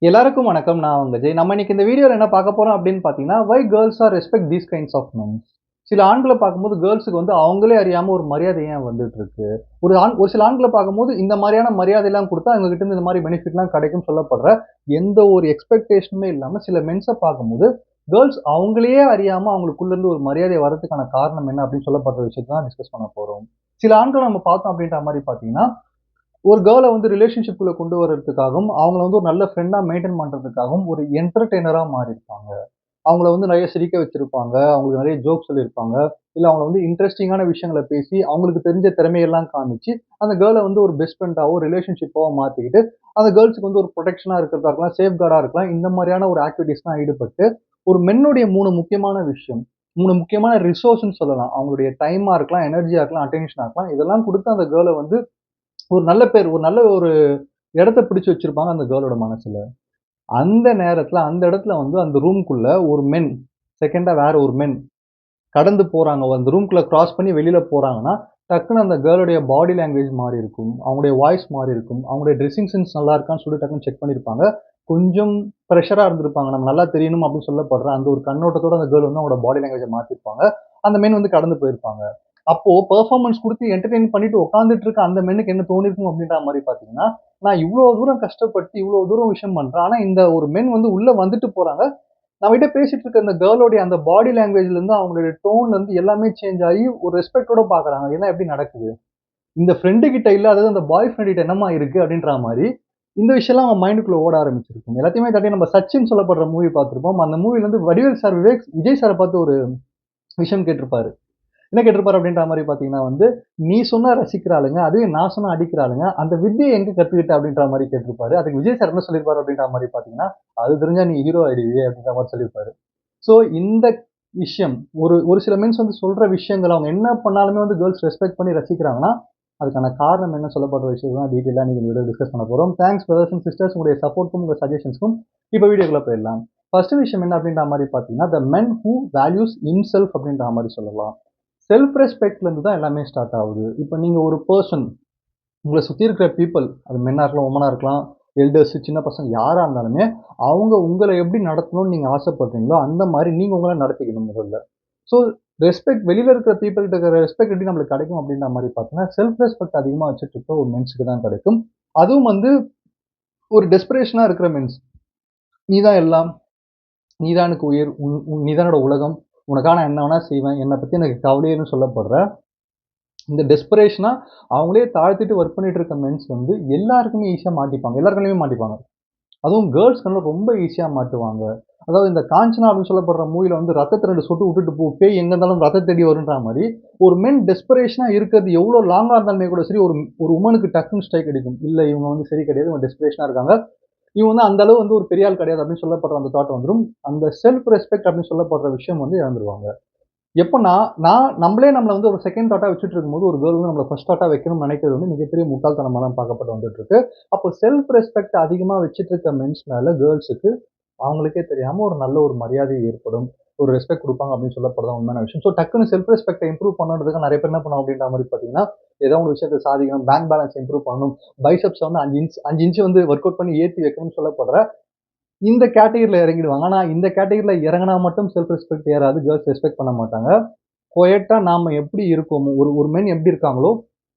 எல்லாருக்கும் வணக்கம். நான் உங்க ஜெய். நம்ம இன்னைக்கு இந்த வீடியோல என்ன பார்க்க போறோம் அப்படின்னு பார்த்தீங்கன்னா, why girls are respect these kinds of men. சில ஆண்கள பார்க்கும்போது கேர்ள்ஸ்க்கு வந்து அவங்களே அறியாம ஒரு மரியாதை ஏன் வந்துட்டு இருக்கு? ஒரு சில ஆண்கள பார்க்கும்போது இந்த மாரியான மரியாதைலாம் குடுத்தா அவங்க கிட்ட இருந்து இந்த மாரி பெனிஃபிட்லாம் கிடைக்கும்னு சொல்லப்படுற எந்த ஒரு எக்ஸ்பெக்டேஷனுமே இல்லாம சில மென்ஸ பார்க்கும்போது, கேர்ள்ஸ் அவங்களையே அறியாம அவங்களுக்குள்ள இருந்து ஒரு மரியாதை வரதுக்கான காரணம் என்ன அப்படின்னு சொல்லப்படுற விஷயத்த தான் டிஸ்கஸ் பண்ண போறோம். சில ஆண்கள நம்ம பார்த்தோம் அப்படின்ற மாரி பார்த்தீங்கன்னா, ஒரு கேர்ள வந்து ரிலேஷன்ஷிப்குள்ள கொண்டு வரதுக்காகவும், அவங்கள வந்து ஒரு நல்ல ஃப்ரெண்டா மெயின்டெயின் பண்றதுக்காகவும் ஒரு என்டர்டெய்னரா மாறியிருப்பாங்க. அவங்கள வந்து நெறைய சிரிக்க வச்சிருப்பாங்க. அவங்களுக்கு நெறைய ஜோக் சொல்லியிருப்பாங்க. இல்ல அவங்கள வந்து இன்ட்ரஸ்டிங்கான விஷயங்கள பேசி, அவங்களுக்கு தெரிஞ்ச திறமையெல்லாம் காமிச்சு, அந்த கேர்ள வந்து ஒரு பெஸ்ட் ஃப்ரெண்டாவோ, ரிலேஷன்ஷிப்பாவோ மாத்திக்கிட்டு, அந்த கேர்ள்ஸ்க்கு வந்து ஒரு புரொடெக்ஷனா இருக்கிறதா இருக்கலாம், சேஃப் கார்டா இருக்கலாம். இந்த மாரியான ஒரு ஆக்டிவிட்டீஸ்லாம் ஈடுபட்டு, ஒரு மென்னுடைய 3 முக்கியமான விஷயம், 3 முக்கியமான ரிசோர்ஸ்ன்னு சொல்லலாம். அவங்களுடைய டைமா இருக்கலாம், எனர்ஜியா இருக்கலாம், அட்டென்ஷனா இருக்கலாம். இதெல்லாம் குடுத்து அந்த கேர்ள வந்து ஒரு நல்ல பேர், ஒரு நல்ல ஒரு இடத்த பிடிச்சு வச்சிருப்பாங்க அந்த கேர்ளோட மனசுல. அந்த நேரத்துல, அந்த இடத்துல வந்து அந்த ரூம்க்குள்ள ஒரு மென், செகண்டா வேற ஒரு மென் கடந்து போறாங்க. அந்த ரூம்குள்ள கிராஸ் பண்ணி வெளியில போறாங்கன்னா, டக்குனு அந்த கேர்ளுடைய பாடி லாங்குவேஜ் மாறி இருக்கும். அவங்களுடைய வாய்ஸ் மாறி இருக்கும். அவங்களுடைய ட்ரெஸ்ஸிங் சென்ஸ் நல்லா இருக்கான்னு சொல்லி டக்குனு செக் பண்ணியிருப்பாங்க. கொஞ்சம் பிரஷரா இருந்திருப்பாங்க. நம்ம நல்லா தெரியணும் அப்படின்னு சொல்லப்படுற அந்த ஒரு கண்ணோட்டத்தோட அந்த கேர்ள் வந்து அவங்களோட பாடி லாங்குவேஜ மாத்திருப்பாங்க. அந்த மென் வந்து கடந்து போயிருப்பாங்க. அப்போ பெர்ஃபார்மன்ஸ் குடுத்து என்டர்டெயின் பண்ணிட்டு உட்கார்ந்துட்டு இருக்க அந்த மென்னுக்கு என்ன தோணியிருக்கும் அப்படின்ற மாரி பார்த்தீங்கன்னா, நான் இவ்ளோ தூரம் கஷ்டப்பட்டு, இவ்ளோ தூரம் விஷயம் பண்றேன். ஆனா இந்த ஒரு மென் வந்து உள்ள வந்துட்டு போறாங்க. நம்மகிட்ட பேசிட்டு இருக்க அந்த கேர்ளோடைய அந்த பாடி லாங்குவேஜ்ல இருந்து அவங்களுடைய டோன்ல இருந்து எல்லாமே சேஞ்ச் ஆகி ஒரு ரெஸ்பெக்ட்டோட பார்க்குறாங்க. இதெல்லாம் எப்படி நடக்குது? இந்த ஃப்ரெண்டு கிட்ட இல்லாதது அந்த பாய் ஃப்ரெண்ட் கிட்ட என்னம்மா இருக்கு? அப்படின்ற மாரி இந்த விஷயம்லாம் அவன் மைண்டுக்குள்ள ஓட ஆரம்பிச்சிருக்கும். எல்லாத்தையுமே தாண்டி நம்ம சச்சின் சொல்லப்படுற மூவி பார்த்திருப்போம். அந்த மூவில வந்து வடிவேல் சார் விஜய் சார பார்த்து ஒரு விஷயம் கேட்டிருப்பாரு. என்ன கேட்டிருப்பாரு அப்படின்ற மாரி பார்த்தீங்கன்னா வந்து, "நீ சொன்னா ரசிக்கிற ஆளுங்க, அதுவே நான் சொன்னா அடிக்கிற ஆளுங்க. அந்த வித்தைய எங்க கத்துக்கிட்ட?" அப்படின்ற மாரி கேட்டிருப்பாரு. அதுக்கு விஜய் சார் என்ன சொல்லியிருப்பாரு அப்படின்ற மாரி பார்த்தீங்கன்னா, "அது தெரிஞ்சா நீ ஹீரோ ஆயிடுவியே" அப்படின்ற மாரி சொல்லியிருப்பாரு. ஸோ இந்த விஷயம் ஒரு ஒரு சில மென்ஸ் வந்து சொல்ற விஷயங்கள் அவங்க என்ன பண்ணாலுமே வந்து கேர்ள்ஸ் ரெஸ்பெக்ட் பண்ணி ரசிக்கிறாங்கன்னா, அதுக்கான காரணம் என்ன சொல்லப்படுற விஷயம் தான் டீட்டெயிலா இன்னைக்கு இந்த வீடியோல டிஸ்கஸ் பண்ண போறோம். தேங்க்ஸ் பிரதர்ஸ் அண்ட் சிஸ்டர்ஸ் உங்களுடைய சப்போர்ட்க்கும், உங்க சஜஷன்ஸ்க்கும். இப்ப வீடியோக்குள்ள போயிடலாம். ஃபர்ஸ்ட் விஷயம் என்ன அப்படின்ற மாரி பார்த்தீங்கன்னா, த மென் ஹூ வேல்யூஸ் ஹிம்செல்ஃப் அப்படின்ற மாரி சொல்லலாம். செல்ஃப் ரெஸ்பெக்ட்ல இருந்து தான் எல்லாமே ஸ்டார்ட் ஆகுது. இப்ப நீங்க ஒரு பெர்சன் உங்கள சுத்தி இருக்கிற பீப்பிள் அது மென்னா இருக்கலாம், வுமனா இருக்கலாம், எல்டர்ஸ், சின்ன பசங்க யாரா இருந்தாலுமே, அவங்க உங்கள எப்படி நடத்தணும்னு நீங்க ஆசைப்படுறீங்களோ, அந்த மாரி நீங்க உங்கள நடத்திக்கணும் முதல்ல. ஸோ ரெஸ்பெக்ட் வெளியில இருக்கிற பீப்பிள் கிட்ட இருக்கிற ரெஸ்பெக்ட் எப்படி நம்மளுக்கு கிடைக்கும் அப்படின்ற மாரி பார்த்தீங்கன்னா, செல்ஃப் ரெஸ்பெக்ட் அதிகமா வச்சுட்டு இருக்க ஒரு மென்ஸ்க்கு தான் கிடைக்கும். அதுவும் வந்து ஒரு டெஸ்பரேஷனா இருக்கிற மென்ஸ். "நீ தான் எல்லாம், நீ தான் எனக்கு உயிர், நீ தான் என்னோட உலகம், உனக்காக நான் என்ன வேணா செய்வேன், என்னை பத்தி எனக்கு கவலையே இல்லன்னு" சொல்லப்படுற இந்த டெஸ்பரேஷனா அவங்களே தாழ்த்திட்டு ஒர்க் பண்ணிட்டு இருக்க மென்ஸ் வந்து எல்லாருக்குமே ஈஸியா மாட்டிப்பாங்க. எல்லார் கண்லயுமே மாட்டிப்பாங்க. அதுவும் கேர்ள்ஸ் கண்ல ரொம்ப ஈஸியா மாட்டுவாங்க. அதாவது இந்த காஞ்சனா அப்படின்னு சொல்லப்படுற மூவில வந்து ரத்தத்த 2 சொட்டு விட்டுட்டு போ, பேய் எங்க இருந்தாலும் ரத்தத்த தேடி வரும்ன்ற மாரி, ஒரு மென் டெஸ்பரேஷனா இருக்கிறது எவ்வளோ லாங்கா இருந்தாலுமே கூட சரி, ஒரு ஒரு வுமனுக்கு டக்குன்னு ஸ்ட்ரைக் அடிக்கும். இல்ல இவங்க வந்து சரி கிடையாது. இவங்க டெஸ்பரேஷனா இருக்காங்க. இவங்க வந்து அந்த அளவு வந்து ஒரு பெரிய ஆள் கிடையாது அப்படின்னு சொல்லப்படுற அந்த தாட் வந்துரும். அந்த செல்ஃப் ரெஸ்பெக்ட் அப்படின்னு சொல்லப்படுற விஷயம் வந்து இழந்துருவாங்க. எப்பன்னா, நம்மளே நம்மள வந்து ஒரு செகண்ட் தாட்டா வச்சுட்டு இருக்கும்போது, ஒரு கேர்ள் வந்து நம்மள ஃபர்ஸ்ட் தாட்டா வைக்கணும்னு நினைக்கிறது வந்து மிகப்பெரிய முட்டாள்தனமா தான் பார்க்கப்பட்டு வந்துட்டு இருக்கு. அப்போ செல்ஃப் ரெஸ்பெக்ட் அதிகமா வச்சுட்டு இருக்க மென்ஸ் மேல கேர்ள்ஸுக்கு அவங்களுக்கே தெரியாம ஒரு நல்ல ஒரு மரியாதை ஏற்படும். ஒரு ரெஸ்பெக்ட் குடுப்பாங்க அப்படின்னு சொல்லப்படுறது உண்மையான விஷயம். ஸோ டக்குனு செல்ஃப் ரெஸ்பெக்ட்ட இம்ப்ரூவ் பண்ணணுன்றதுக்கு நெறைய பேர் என்ன பண்ணுவாங்க அப்படின்ற மாரி பார்த்தீங்கன்னா, ஏதோ ஒரு விஷயத்த சாதிக்கணும், பேங்க் பேலன்ஸ் இம்ப்ரூவ் பண்ணணும், பைசெப்ஸ வந்து 5 இன்ச் வந்து வொர்க் அவுட் பண்ணி ஏத்தி வைக்கணும்னு சொல்லப்படுற இந்த கேட்டகரில இறங்கிடுவாங்க. ஆனா இந்த கேட்டகரில இறங்குனா மட்டும் செல்ஃப் ரெஸ்பெக்ட் ஏறாது. கேர்ள்ஸ் ரெஸ்பெக்ட் பண்ண மாட்டாங்க. குயட்டா நாம எப்படி இருக்கோமோ, ஒரு ஒரு மென் எப்படி இருக்காங்களோ,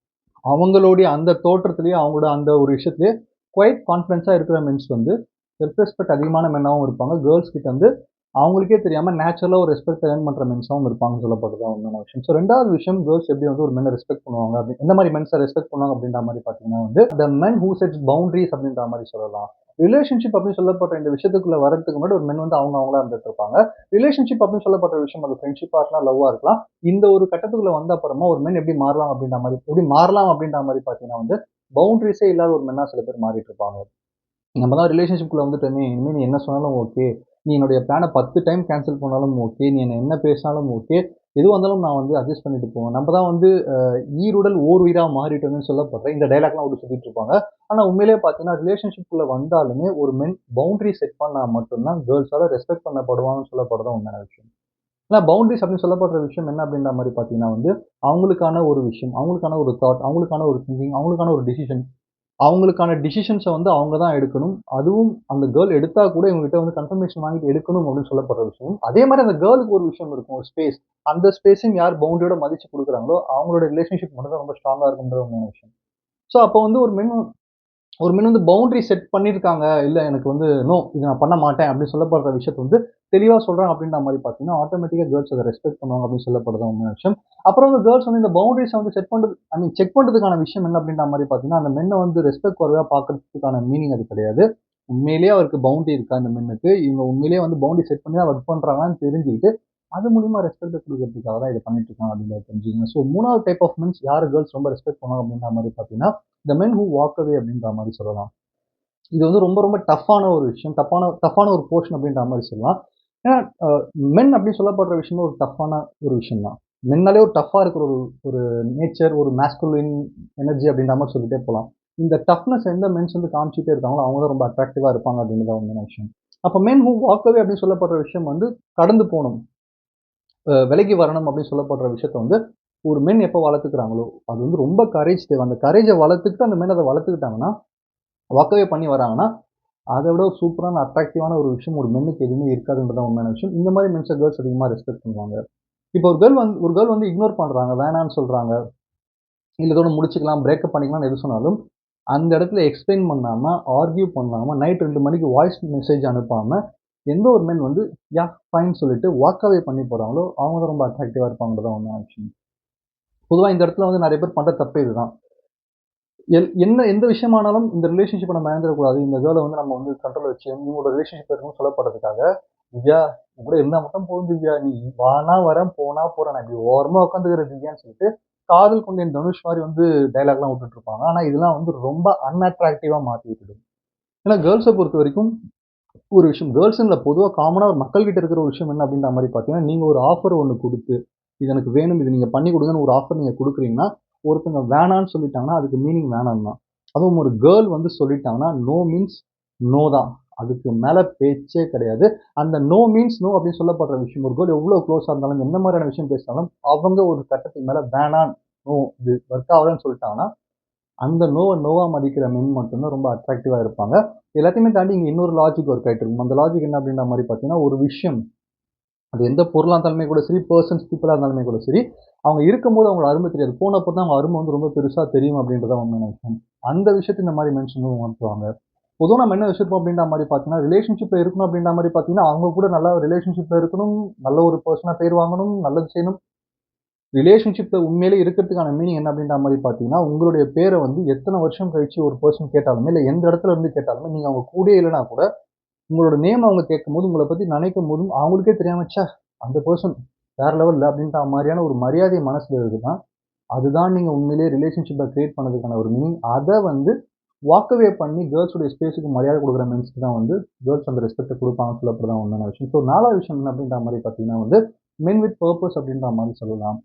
அவங்களுடைய அந்த தோற்றத்திலேயே, அவங்களோட அந்த ஒரு விஷயத்திலேயே குவைட் கான்ஃபிடன்ஸா இருக்கிற மென்ஸ் வந்து, செல்ஃப் ரெஸ்பெக்ட் அதிகமான மென்னாவும் இருப்பாங்க. கேர்ள்ஸ் கிட்ட வந்து அவங்களுக்கே தெரியாம நேச்சுரலா ஒரு ரெஸ்பெக்ட் ஏர்ன் பண்ற மென்ஸாவும் இருப்பாங்கன்னு சொல்லப்படுது தான் உண்மையான விஷயம். ஸோ 2வது விஷயம் கேர்ள்ஸ் எப்படி வந்து ஒரு மென்ன ரெஸ்பெக்ட் பண்ணுவாங்க எந்த மாரி மென்ஸ ரெஸ்பெக்ட் பண்ணுவாங்க அப்படின்ற மாரி பார்த்தீங்கன்னா வந்து, த மென் ஹூ செட்ஸ் பவுண்டரீஸ் அப்படின்ற மாரி சொல்லலாம். ரிலேஷன்ஷிப் அப்படின்னு சொல்லப்பட்ட இந்த விஷயத்துக்குள்ள வரதுக்கு முன்னாடி ஒரு மென் வந்து அவங்களா இருந்துட்டு இருப்பாங்க. ரிலேஷன்ஷிப் அப்படின்னு சொல்லப்பட்ட விஷயம் அது ஃப்ரெண்ட்ஷிப்பா இருக்கலாம், லவ்வா இருக்கலாம். இந்த ஒரு கட்டத்துக்குள்ள வந்த அப்புறமா ஒரு மென் எப்படி மாறலாம் அப்படின்ற மாரி எப்படி மாறலாம் அப்படின்ற மாரி பார்த்தீங்கன்னா வந்து, பவுண்டரீஸே இல்லாத ஒரு மென்னா சில பேர் மாறிட்டு இருப்பாங்க. நம்ம தான் ரிலேஷன்ஷிப்குள்ள வந்துட்டோமே, இனிமே நீ என்ன சொன்னாலும் ஓகே. நீ என்னுடைய பிளான 10 டைம் கேன்சல் பண்ணாலும் ஓகே. நீ என்ன பேசினாலும் ஓகே. எதுவா இருந்தாலும் நான் வந்து அட்ஜஸ்ட் பண்ணிட்டு போவேன். நம்ம தான் வந்து ஈருடல் ஓர் உயிரா மாறிட்டோம்னு சொல்லப்படுற இந்த டயலாக்லாம் ஒரு சொல்லிட்டு இருப்பாங்க. ஆனா உண்மையிலேயே பார்த்தீங்கன்னா, ரிலேஷன்ஷிப்குள்ள வந்தாலுமே ஒரு மென் பவுண்டரி செட் பண்ணா மட்டும் தான் கேர்ள்ஸால ரெஸ்பெக்ட் பண்ணப்படுவாங்கன்னு சொல்லப்படுறது உண்மையான விஷயம். ஆனா பவுண்டரீஸ் அப்படின்னு சொல்லப்படுற விஷயம் என்ன அப்படின்ற மாரி பார்த்தீங்கன்னா வந்து, அவங்களுக்கான ஒரு விஷயம், அவங்களுக்கான ஒரு தாட், அவங்களுக்கான ஒரு திங்கிங், அவங்களுக்கான ஒரு டிசிஷன் அவங்களுக்கான டிசிஷன்ஸை வந்து அவங்க தான் எடுக்கணும். அதுவும் அந்த கேர்ள் எடுத்தா கூட இவங்ககிட்ட வந்து கன்ஃபர்மேஷன் வாங்கிட்டு எடுக்கணும் அப்படின்னு சொல்லப்படுற விஷயம். அதே மாதிரி அந்த கேர்ளுக்கு ஒரு விஷயம் இருக்கும், ஒரு ஸ்பேஸ். அந்த ஸ்பேஸையும் யார் பவுண்டரியோட மதிச்சு குடுக்குறாங்களோ, அவங்களோட ரிலேஷன்ஷிப் மட்டும் தான் ரொம்ப ஸ்ட்ராங்கா இருக்கும்ன்ற உண்மையான விஷயம். ஸோ அப்போ வந்து ஒரு மென் வந்து பவுண்டரி செட் பண்ணியிருக்காங்க. இல்ல எனக்கு வந்து நோ இது நான் பண்ண மாட்டேன் அப்படின்னு சொல்லப்படுற விஷயத்த வந்து தெளிவா சொல்றாங்க அப்படின்ற மாரி பார்த்தீங்கன்னா, ஆட்டோமேட்டிக்கா கேர்ள்ஸ் அத ரெஸ்பெக்ட் பண்ணுவாங்க அப்படின்னு சொல்லப்படுறது தான் உண்மையான விஷயம். அப்புறம் வந்து கேர்ள்ஸ் வந்து இந்த பவுண்டரிஸ வந்து செட் பண்றது செக் பண்றதுக்கான விஷயம் என்ன அப்படின்ற மாரி பார்த்தீங்கன்னா, அந்த மென்ன வந்து ரெஸ்பெக்ட் குறைவா பார்க்கறதுக்கான மீனிங் அது கிடையாது. உண்மையிலேயே அவருக்கு பவுண்டரி இருக்கா இந்த மென்னுக்கு, இவங்க உண்மையிலேயே வந்து பவுண்டரி செட் பண்ணி தான் ஒர்க் பண்றாங்களான்னு தெரிஞ்சுக்கிட்டு, அது மூலியமா ரெஸ்பெக்ட்ட குடுக்கறதுக்காக தான் இத பண்ணிட்டு இருக்காங்க அப்படின்றத தெரிஞ்சுக்கங்க. ஸோ 3வது டைப் ஆஃப் மென்ஸ் யார கேர்ள்ஸ் ரொம்ப ரெஸ்பெக்ட் பண்ணுவாங்க அப்படின்ற மாரி பார்த்தீங்கன்னா, த மென் ஹூ வாக் அவே அப்படின்ற மாரி சொல்லலாம். இது வந்து ரொம்ப ரொம்ப டஃப்பான ஒரு விஷயம். டஃப்பான ஒரு போர்ஷன் அப்படின்ற மாரி சொல்லலாம். ஏன்னா, அ மென் அப்படின்னு சொல்லப்படுற விஷயமே ஒரு டஃப்பான ஒரு விஷயம் தான். மென்னாலே ஒரு டஃப்பா இருக்கிற ஒரு ஒரு நேச்சர், ஒரு மாஸ்குலின் எனர்ஜி அப்படின்ற மாரி சொல்லிட்டே போலாம். இந்த டஃப்னஸ் எந்த மென்ஸ் வந்து காமிச்சுட்டே இருக்காங்களோ, அவங்க தான் ரொம்ப அட்ராக்டிவா இருப்பாங்க அப்படிங்கிறது தான் உண்மையான விஷயம். அப்ப மென் ஹூ வாக் அவே அப்படின்னு சொல்லப்படுற விஷயம் வந்து கடந்து போணும். விலகி வரணும் அப்படின்னு சொல்லப்படுற விஷயத்த வந்து ஒரு மென் எப்போ வளர்த்துக்கிறாங்களோ, அது வந்து ரொம்ப கரேஜ் தேவை. அந்த கரேஜ வளர்த்துக்கிட்டு அந்த மென் அத வளர்த்துக்கிட்டாங்கன்னா, வாக் அவே பண்ணி வராங்கன்னா அத விட ஒரு சூப்பரான, அட்ராக்டிவான ஒரு விஷயம் ஒரு மென்னுக்கு எதுவுமே இருக்காதுன்றது தான் உண்மையான விஷயம். இந்த மாரி மென்ஸ கேர்ள்ஸ் அதிகமா ரெஸ்பெக்ட் பண்ணுவாங்க. இப்போ ஒரு கேர்ள் வந்து இக்னோர் பண்றாங்க, வேணான்னு சொல்றாங்க. இல்ல இதோட முடிச்சுக்கலாம், பிரேக்கப் பண்ணிக்கலாம்னு எது சொன்னாலும், அந்த இடத்துல எக்ஸ்பிளைன் பண்ணாம, ஆர்க்யூ பண்ணாம, நைட் 2 மணிக்கு வாய்ஸ் மெசேஜ் அனுப்பாம, எந்த ஒரு மென் வந்து ஃபைன் சொல்லிட்டு வாக் அவே பண்ணி போறாங்களோ, அவங்க தான் ரொம்ப அட்ராக்டிவா இருப்பாங்கன்றது தான் உண்மையான விஷயம். பொதுவா இந்த இடத்துல வந்து நெறைய பேர் பண்ற தப்பே இதுதான். எந்த விஷயமானாலும் இந்த ரிலேஷன்ஷிப்ப நம்ம இழந்துறக்கூடாது. இந்த கேர்ள வந்து நம்ம வந்து கண்ட்ரோல்ல வச்சு இவங்களோட ரிலேஷன்ஷிப் இருக்கணும்னு சொல்லப்படுறதுக்காக, "திவ்யா என் கூட இருந்தா மட்டும் போதும் திவ்யா. நீ வானா வரேன், போனா போறேன். நான் இப்படி ஓரமா உட்காந்துக்கிறேன் திவ்யான்னு" சொல்லிட்டு, காதல் கொண்டேன் தனுஷ் மாரி வந்து டயலாக்லாம் விட்டுட்டு இருப்பாங்க. ஆனா இதெல்லாம் வந்து ரொம்ப அன்அட்ராக்டிவா மாத்தி விட்டுடும். ஏன்னா கேர்ள்ஸ பொறுத்தவரைக்கும் ஒரு விஷயம் கேர்ள்ஸ்ன்னு இல்ல பொதுவா காமனா ஒரு மக்கள் கிட்ட இருக்கிற ஒரு விஷயம் என்ன அப்படின்ற மாரி பார்த்தீங்கன்னா, நீங்க ஒரு ஆஃபர் ஒண்ணு குடுத்து, "இது எனக்கு வேணும். இது நீங்க பண்ணி குடுங்கன்னு" ஒரு ஆஃபர் நீங்க குடுக்குறீங்கன்னா, ஒருத்தங்க வேணான்னு சொல்லிட்டாங்கன்னா, அதுக்கு மீனிங் வேணான்னு தான். அதுவும் ஒரு கேர்ள் வந்து சொல்லிட்டாங்கன்னா, நோ மீன்ஸ் நோ தான். அதுக்கு மேல பேச்சே கிடையாது. அந்த நோ மீன்ஸ் நோ அப்படின்னு சொல்லப்படுற விஷயம், ஒரு கேர்ள் எவ்வளோ குளோஸா இருந்தாலும், எந்த மாரியான விஷயம் பேசினாலும், அவங்க ஒரு கட்டத்துக்கு மேல வேணாம், நோ இது ஒர்க் ஆகலன்னு சொல்லிட்டாங்கன்னா, அந்த நோவ நோவா மதிக்கிற மென் மட்டும் தான் ரொம்ப அட்ராக்டிவா இருப்பாங்க. எல்லாத்தையுமே தாண்டி இங்க இன்னொரு லாஜிக் ஒர்க் ஆயிட்டு இருக்கும். அந்த லாஜிக் என்ன அப்படின்ற மாரி பார்த்தீங்கன்னா, ஒரு விஷயம் அது எந்த பொருளா இருந்தாலுமே கூட சரி, பெர்சன்ஸ், பீப்பிளா இருந்தாலுமே கூட சரி, அவங்க இருக்கும்போது அவங்களோட அருமை தெரியாது. போனப்ப தான் அவங்க அருமை வந்து ரொம்ப பெருசா தெரியும் அப்படின்றது தான் உண்மையான விஷயம். அந்த விஷயத்த இந்த மாரி மென்ஷன் உணர்த்துவாங்க. பொதுவா நம்ம என்ன யோசிப்போம் அப்படின்ற மாரி பார்த்தீங்கன்னா, ரிலேஷன்ஷிப்ல இருக்கணும் அப்படின்ற மாரி பார்த்தீங்கன்னா, அவங்க கூட நல்லா ரிலேஷன்ஷிப்ல இருக்கணும், நல்ல ஒரு பெர்சனா பேர் வாங்கணும், நல்லது செய்யணும். ரிலேஷன்ஷிப்ல உண்மையிலே இருக்கிறதுக்கான மீனிங் என்ன அப்படின்ற மாரி பார்த்தீங்கன்னா, உங்களுடைய பேர வந்து எத்தன வருஷம் கழிச்சு ஒரு பெர்சன் கேட்டாலுமே, இல்ல எந்த இடத்துல இருந்து கேட்டாலுமே, நீங்க அவங்க கூடயே இல்லன்னா கூட, உங்களோட நேம் அவங்க கேட்கும்போது, உங்கள பத்தி நினைக்கும்போதும், அவங்களுக்கே தெரியாம, ச்சே! அந்த பெர்சன் வேற லெவல்ல அப்படின்ற மாரியான ஒரு மரியாதை மனசுல இருக்குன்னா, அதுதான் நீங்க உண்மையிலேயே ரிலேஷன்ஷிப்ப கிரியேட் பண்ணதுக்கான ஒரு மீனிங். அத வந்து வாக் அவே பண்ணி கேர்ள்ஸோட ஸ்பேஸ்க்கு மரியாதை குடுக்குற மென்ஸ்க்கு தான் வந்து கேர்ள்ஸ் அந்த ரெஸ்பெக்ட்ட குடுப்பாங்கன்னு சொல்லப்படுறது தான் உண்மையான விஷயம். ஸோ 4வது விஷயம் என்ன அப்படின்ற மாரி பார்த்தீங்கன்னா வந்து, மென் வித் பர்ப்பஸ் அப்படின்ற மாரி சொல்லலாம்.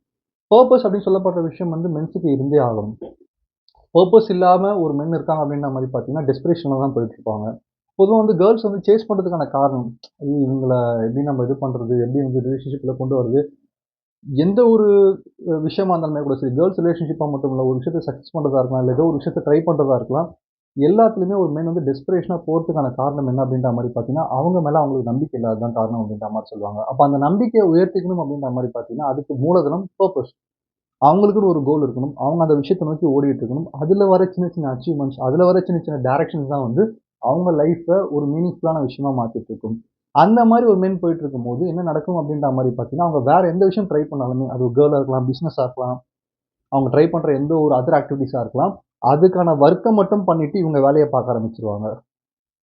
பர்ப்பஸ் அப்படின்னு சொல்லப்படுற விஷயம் வந்து மென்ஸ்க்கு இருந்தே ஆகணும். பர்ப்பஸ் இல்லாம ஒரு மென் இருக்காங்க அப்படின்ற மாரி பார்த்தீங்கன்னா, டெஸ்பரேஷன்ல தான் போயிட்டு இருப்பாங்க. பொதுவா வந்து கேர்ள்ஸ் வந்து சேஸ் பண்றதுக்கான காரணம், ஐயோ! இவங்கள எப்படி நம்ம இது பண்றது? எப்படி வந்து ரிலேஷன்ஷிப்ல கொண்டு வரது? எந்த ஒரு விஷயமா இருந்தாலுமே கூட சரி, கேர்ள்ஸ் ரிலேஷன்ஷிப்பா மட்டும் இல்ல, ஒரு விஷயத்த சக்சஸ் பண்றதா இருக்கலாம், இல்ல ஏதோ ஒரு விஷயத்த ட்ரை பண்றதா இருக்கலாம். எல்லாத்துலயுமே ஒரு மென் வந்து டெஸ்பரேஷனா போறதுக்கான காரணம் என்ன அப்படின்ற மாரி பார்த்தீங்கன்னா, அவங்க மேல அவங்களுக்கு நம்பிக்கை இல்லாதது தான் காரணம் அப்படின்ற மாரி சொல்லுவாங்க. அப்ப அந்த நம்பிக்கைய உயர்த்திக்கணும் அப்படின்ற மாரி பார்த்தீங்கன்னா, அதுக்கு மூலதனம் பர்ப்பஸ். அவங்களுக்குன்னு ஒரு கோல் இருக்கணும். அவங்க அந்த விஷயத்த நோக்கி ஓடிட்டு இருக்கணும். அதுல வர சின்ன சின்ன அச்சீவ்மென்ட்ஸ், அதுல வர சின்ன சின்ன டைரக்ஷன்ஸ் தான் வந்து அவங்க லைஃப்ப ஒரு மீனிங்ஃபுல்லான விஷயமா மாத்திட்டு இருக்கும். அந்த மாரி ஒரு மென் போயிட்டு இருக்கும்போது என்ன நடக்கும் அப்படின்ற மாரி பார்த்தீங்கன்னா, அவங்க வேற எந்த விஷயம் ட்ரை பண்ணாலுமே, அது ஒரு கேர்லா இருக்கலாம், பிசினஸா இருக்கலாம், அவங்க ட்ரை பண்ற எந்த ஒரு அதர் ஆக்டிவிட்டீஸா இருக்கலாம். அதுக்கான வொர்க்க மட்டும் பண்ணிட்டு இவங்க வேலைய பார்க்க ஆரம்பிச்சுருவாங்க.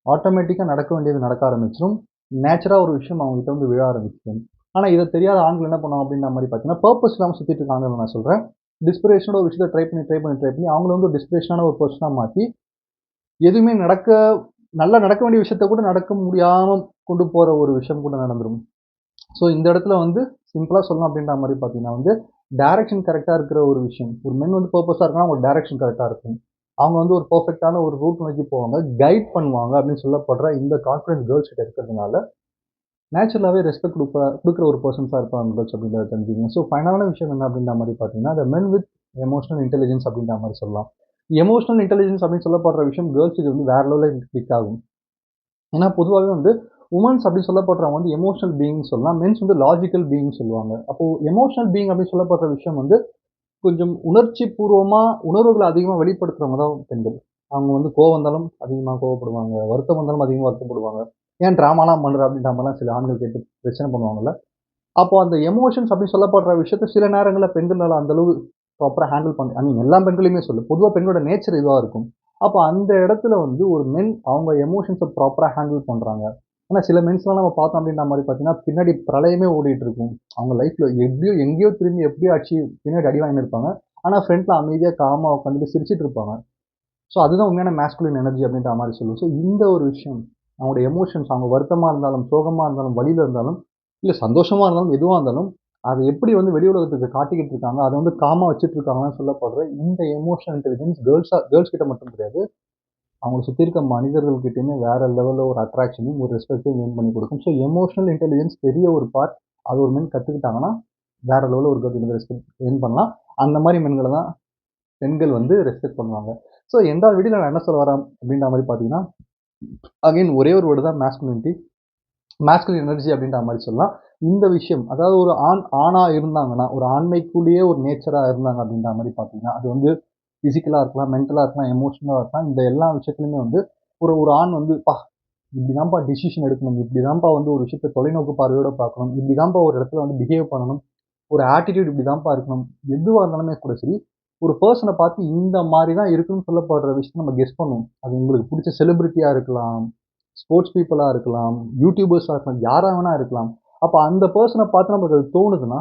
ஆட்டோமேட்டிக்கா நடக்க வேண்டியது நடக்க ஆரம்பிச்சுரும். நேச்சரா ஒரு விஷயம் அவங்ககிட்ட வந்து விழ ஆரம்பிச்சுரும். ஆனா இத தெரியாத ஆண்கள் என்ன பண்ணுவாங்க அப்படின்ற மாரி பார்த்தீங்கன்னா, பர்ப்பஸ் இல்லாம சுத்திட்டு இருக்க ஆண்கள நான் சொல்றேன். டிஸ்பிரேஷனோட ஒரு விஷயத்த ட்ரை பண்ணி அவங்கள வந்து ஒரு டிஸ்பிரேஷனான ஒரு பெர்சனா மாத்தி, எதுவுமே நல்லா நடக்க வேண்டிய விஷயத்த கூட நடக்க முடியாம கொண்டு போற ஒரு விஷயம் கூட நடந்துரும். ஸோ இந்த இடத்துல வந்து சிம்பிளா சொல்லணும் அப்படின்ற மாரி பார்த்தீங்கன்னா வந்து, டைரக்ஷன் கரெக்ட்டா இருக்கிற ஒரு விஷயம். ஒரு மென் வந்து பர்ப்பஸா இருக்காங்கன்னா, அவங்க டைரக்ஷன் கரெக்ட்டா இருக்கும். அவங்க வந்து ஒரு பெர்ஃபெக்ட்டான ஒரு ரூட் நோக்கி போவாங்க. கைட் பண்ணுவாங்க அப்படின்னு சொல்லப்படுற இந்த கான்ஃபிடன்ட் கேர்ள்ஸ் கிட்ட இருக்கிறதுனால, நேச்சுரலாவே ரெஸ்பெக்ட் குடுக்குற ஒரு பெர்சன்ஸா இருப்பாங்க கேர்ள்ஸ் அப்படின்றத தெரிஞ்சுக்கங்க. ஸோ ஃபைனலான விஷயம் என்ன அப்படின்ற மாரி பார்த்தீங்கன்னா, த மென் வித் எமோஷனல் இன்டெலிஜென்ஸ் அப்படின்ற மாரி சொல்லலாம். எமோஷனல் இன்டெலிஜென்ஸ் அப்படின்னு சொல்லப்படுற விஷயம் கேர்ள்ஸுக்கு வந்து வேற லெவலில் கிளிக் ஆகும். ஏன்னா பொதுவாகவே வந்து உமன்ஸ் அப்படி சொல்லப்படுறவங்க வந்து எமோஷனல் பீயிங் சொல்லலாம். மென்ஸ் வந்து லாஜிக்கல் பீயிங் சொல்லுவாங்க. அப்போ எமோஷனல் பீயிங் அப்படின்னு சொல்லப்படுற விஷயம் வந்து கொஞ்சம் உணர்ச்சி பூர்வமா உணர்வுகள அதிகமா வெளிப்படுத்துறவங்க தான் பெண்கள். அவங்க வந்து கோவம் வந்தாலும் அதிகமா கோவப்படுவாங்க. வருத்தம் வந்தாலும் அதிகமா வருத்தப்படுவாங்க. ஏன் ட்ராமாலாம் பண்ற அப்படின்ற மாரிலாம் சில ஆண்கள் கேட்டு பிரச்சனை பண்ணுவாங்கல்ல. அப்போ அந்த எமோஷன்ஸ் அப்படி சொல்லப்படுற விஷயத்த சில நேரங்கள்ல பெண்களால அந்த அளவு ப்ராப்பரா ஹேண்டில் பண்ண ஐ மீன் எல்லா பெண்களையுமே சொல்லு. பொதுவா பெண்ணோட நேச்சர் இதுவா இருக்கும். அப்ப அந்த இடத்துல வந்து ஒரு மென் அவங்க எமோஷன்ஸ ப்ராப்பரா ஹேண்டில் பண்றாங்க. ஆனா சில மென்ஸ்லாம் நம்ம பார்த்தோம் அப்படின்ற மாரி பார்த்தீங்கன்னா, பின்னாடி பிரளயமே ஓடிட்டு இருக்கும். அவங்க லைஃப்ல எப்படியோ எங்கேயோ திரும்பி எப்படியோ அடிச்சு பின்னாடி அடி வாங்கின்னு இருப்பாங்க. ஆனா ஃப்ரண்ட்ல அமைதியா காமா உட்காந்துட்டு சிரிச்சுட்டு இருப்பாங்க. ஸோ அதுதான் உண்மையான மாஸ்குலின் எனர்ஜி அப்படின்ற மாரி சொல்லுவோம். ஸோ இந்த ஒரு விஷயம் அவங்களோட எமோஷன்ஸ் அவங்க வருத்தமா இருந்தாலும், சோகமா இருந்தாலும், வலியில இருந்தாலும், இல்ல சந்தோஷமா இருந்தாலும், எதுவா இருந்தாலும், அத எப்படி வந்து வெளி உலகத்துக்கு காட்டிக்கிட்டு இருக்காங்க, அத வந்து காமா வச்சுட்டு இருக்காங்கன்னு சொல்லப்படுற இந்த எமோஷனல் இன்டெலிஜென்ஸ் கேர்ள்ஸ் கிட்ட மட்டும் கிடையாது. அவங்கள சுத்தி இருக்க மனிதர்கள் கிட்டயுமே வேற லெவல்ல ஒரு அட்ராக்ஷனையும், ஒரு ரெஸ்பெக்ட்டையும் கெயின் பண்ணி கொடுக்கும். ஸோ எமோஷனல் இன்டெலிஜென்ஸ் பெரிய ஒரு பார்ட். அது ஒரு மென் கத்துக்கிட்டாங்கன்னா, வேற லெவல்ல ஒரு கேர்ள் கிட்ட ரெஸ்பெக்ட் கெயின் பண்ணலாம். அந்த மாரி மென்கள தான் பெண்கள் வந்து ரெஸ்பெக்ட் பண்ணுவாங்க. ஸோ எந்த வீடியோல நான் என்ன சொல்ல வரேன் அப்படின்ற மாரி பார்த்தீங்கன்னா, அகைன் ஒரே ஒரு வேர்ட் தான் மாஸ்குலினிட்டி. மாஸ்குலின் எனர்ஜி அப்படின்ற மாரி சொல்லலாம். இந்த விஷயம் அதாவது ஒரு ஆணா இருந்தாங்கன்னா, ஒரு ஆண்மைக்குள்ளேயே ஒரு நேச்சரா இருந்தாங்க அப்படின்ற மாரி பார்த்தீங்கன்னா, அது வந்து பிசிக்கலா இருக்கலாம், மென்டலா இருக்கலாம், எமோஷனலா இருக்கலாம். இந்த எல்லா விஷயத்துலயுமே வந்து ஒரு ஒரு ஆண் வந்து இப்படிதான்ப்பா டிசிஷன் எடுக்கணும். இப்படிதான்ப்பா வந்து ஒரு விஷயத்த தொலைநோக்கு பார்வையோட பார்க்கணும். இப்படிதான்ப்பா ஒரு இடத்துல வந்து பிஹேவ் பண்ணணும். ஒரு ஆட்டிட்யூட் இப்படிதான்ப்பா இருக்கணும். எதுவா இருந்தாலுமே கூட சரி, ஒரு பெர்சன பார்த்து இந்த மாரி தான் இருக்குன்னு சொல்லப்படுற விஷயத்த நம்ம கெஸ் பண்ணுவோம். அது உங்களுக்கு புடிச்ச செலிபிரிட்டியா இருக்கலாம், ஸ்போர்ட்ஸ் பீப்பிளா இருக்கலாம், யூடியூபர்ஸா இருக்கலாம், யாரா வேணா இருக்கலாம். அப்ப அந்த பெர்சன பார்த்து நமக்கு அது தோணுதுன்னா,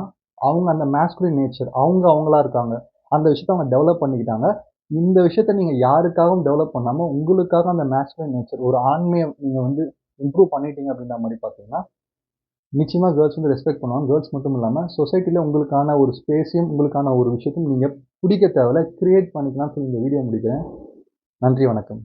அவங்க அந்த மாஸ்குலின் நேச்சர் அவங்க அவங்களா இருக்காங்க. அந்த விஷயத்த அவங்க டெவலப் பண்ணிக்கிட்டாங்க. இந்த விஷயத்த நீங்க யாருக்காகவும் டெவலப் பண்ணாம, உங்களுக்காக அந்த மாஸ்குலின் நேச்சர் ஒரு ஆண்மைய நீங்க வந்து இம்ப்ரூவ் பண்ணிட்டீங்க அப்படின்ற மாரி பார்த்தீங்கன்னா, நிச்சயமா கேர்ள்ஸ் வந்து ரெஸ்பெக்ட் பண்ணுவாங்க. கேர்ள்ஸ் மட்டும் இல்லாம சொசைட்டில உங்களுக்கான ஒரு ஸ்பேஸையும், உங்களுக்கான ஒரு விஷயத்தையும் நீங்க புடிக்க தேவையில்ல. கிரியேட் பண்ணிக்கலாம்னு சொல்லி இந்த வீடியோ முடிக்கிறேன். நன்றி, வணக்கம்.